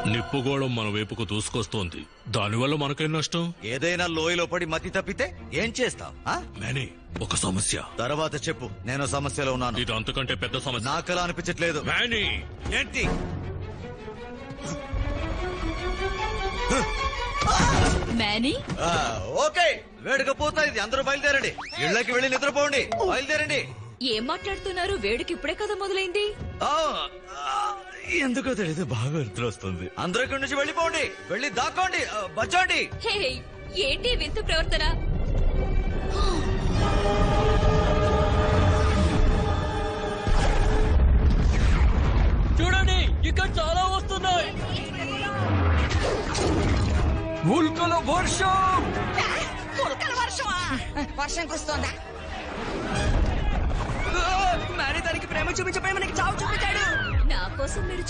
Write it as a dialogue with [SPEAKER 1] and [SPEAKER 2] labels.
[SPEAKER 1] నిప్పుగోళం మన వైపుకు దూసుకొస్తోంది. దానివల్ల మనకేం నష్టం?
[SPEAKER 2] ఏదైనా లోయలో పడి మతి తప్పితే ఏం చేస్తావ్?
[SPEAKER 1] మేనీ, ఒక సమస్య.
[SPEAKER 2] తర్వాత చెప్పు. నేను సమస్యలో ఉన్నాను.
[SPEAKER 1] ఇది అంతకంటే పెద్ద సమస్య.
[SPEAKER 2] నాకలా అనిపించట్లేదు.
[SPEAKER 1] మేనీ,
[SPEAKER 2] ఏంటి?
[SPEAKER 3] మేనీ,
[SPEAKER 2] ఓకే, వేడుకపోతా ఇది. అందరూ బయలుదేరండి. ఇళ్ళకి వెళ్ళి నిద్రపోండి. బయలుదేరండి.
[SPEAKER 3] ఏం మాట్లాడుతున్నారు? వేడుకి ఇప్పుడే కదా మొదలైంది.
[SPEAKER 2] ఎందుకో తెలియదు, బాగా అర్థం వస్తుంది. అందరూ ఇక్కడి నుంచి వెళ్ళిపోండి. వెళ్ళి దాక్కోండి. బచ్చండి.
[SPEAKER 3] హే, ఏంటి వింత ప్రవర్తన?
[SPEAKER 4] చూడండి, ఇక్కడ చాలా వస్తున్నాయి. ఉల్కల వర్షం.
[SPEAKER 5] వర్షం కురుస్తోందా?
[SPEAKER 4] మేరీ దానికి ప్రేమ చూపించబోయి మనకి చావు చూపించాడు.
[SPEAKER 3] నా కోసం మీరు